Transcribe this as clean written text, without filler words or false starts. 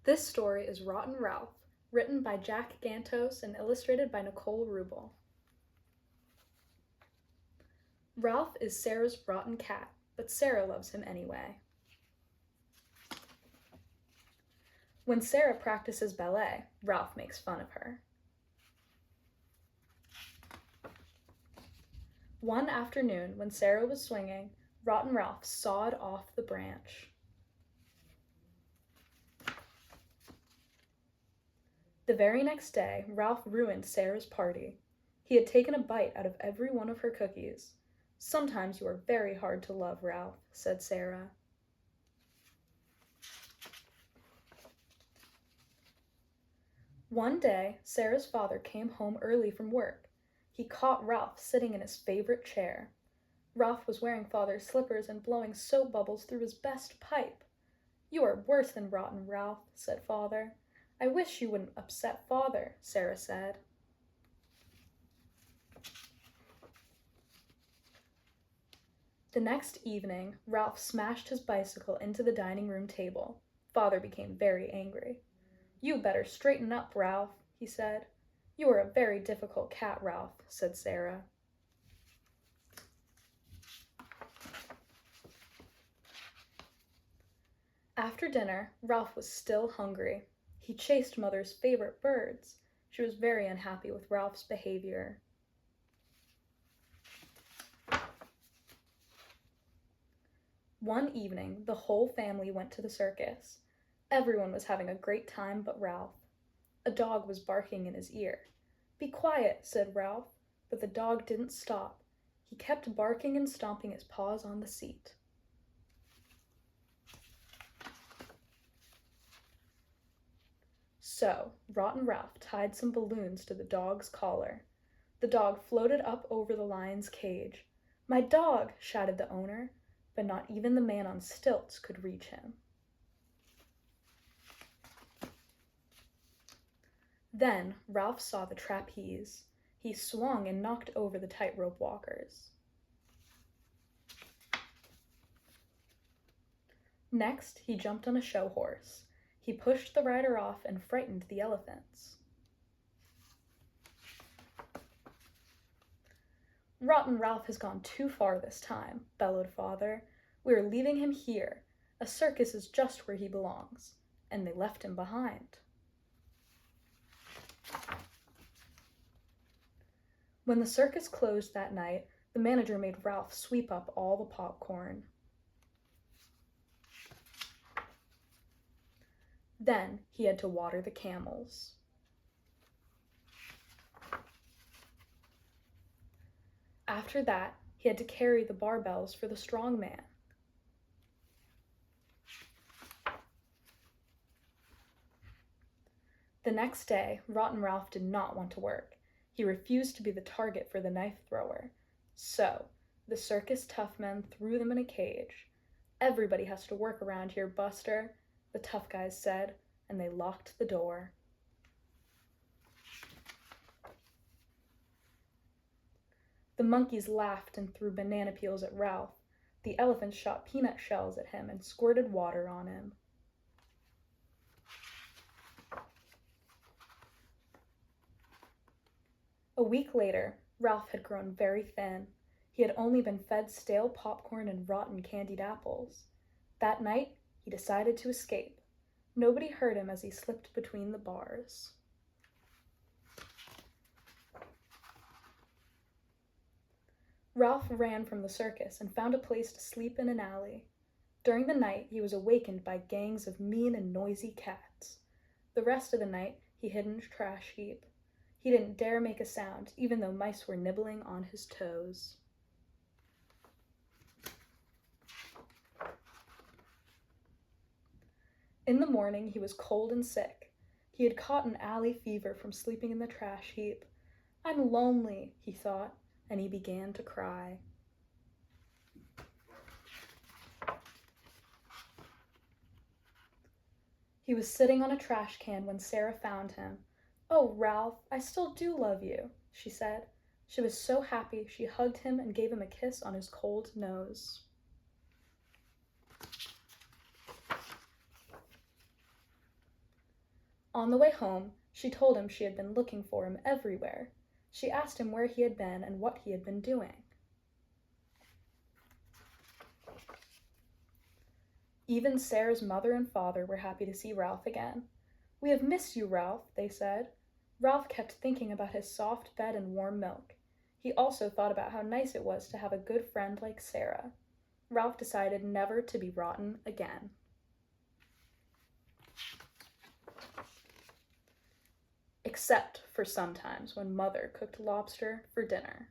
This story is Rotten Ralph, written by Jack Gantos and illustrated by Nicole Rubel. Ralph is Sarah's rotten cat, but Sarah loves him anyway. When Sarah practices ballet, Ralph makes fun of her. One afternoon, when Sarah was swinging, Rotten Ralph sawed off the branch. The very next day, Ralph ruined Sarah's party. He had taken a bite out of every one of her cookies. "Sometimes you are very hard to love, Ralph," said Sarah. One day, Sarah's father came home early from work. He caught Ralph sitting in his favorite chair. Ralph was wearing father's slippers and blowing soap bubbles through his best pipe. "You are worse than rotten, Ralph," said father. "I wish you wouldn't upset father," Sarah said. The next evening, Ralph smashed his bicycle into the dining room table. Father became very angry. "You better straighten up, Ralph," he said. "You are a very difficult cat, Ralph," said Sarah. After dinner, Ralph was still hungry. He chased Mother's favorite birds. She was very unhappy with Ralph's behavior. One evening, the whole family went to the circus. Everyone was having a great time but Ralph. A dog was barking in his ear. "Be quiet," said Ralph, but the dog didn't stop. He kept barking and stomping his paws on the seat. So, Rotten Ralph tied some balloons to the dog's collar. The dog floated up over the lion's cage. "My dog!" shouted the owner, but not even the man on stilts could reach him. Then Ralph saw the trapeze. He swung and knocked over the tightrope walkers. Next, he jumped on a show horse. He pushed the rider off and frightened the elephants. "Rotten Ralph has gone too far this time," bellowed father. "We are leaving him here. A circus is just where he belongs." And they left him behind. When the circus closed that night, the manager made Ralph sweep up all the popcorn. Then he had to water the camels. After that, he had to carry the barbells for the strong man. The next day, Rotten Ralph did not want to work. He refused to be the target for the knife thrower. So, the circus tough men threw them in a cage. "Everybody has to work around here, Buster," the tough guys said, and they locked the door. The monkeys laughed and threw banana peels at Ralph. The elephants shot peanut shells at him and squirted water on him. A week later, Ralph had grown very thin. He had only been fed stale popcorn and rotten candied apples. That night, he decided to escape. Nobody heard him as he slipped between the bars. Ralph ran from the circus and found a place to sleep in an alley. During the night, he was awakened by gangs of mean and noisy cats. The rest of the night, he hid in a trash heap. He didn't dare make a sound, even though mice were nibbling on his toes. In the morning, he was cold and sick. He had caught an alley fever from sleeping in the trash heap. "I'm lonely," he thought, and he began to cry. He was sitting on a trash can when Sarah found him. "Oh, Ralph, I still do love you," she said. She was so happy she hugged him and gave him a kiss on his cold nose. On the way home, she told him she had been looking for him everywhere. She asked him where he had been and what he had been doing. Even Sarah's mother and father were happy to see Ralph again. "We have missed you, Ralph," they said. Ralph kept thinking about his soft bed and warm milk. He also thought about how nice it was to have a good friend like Sarah. Ralph decided never to be rotten again. Except for sometimes when Mother cooked lobster for dinner.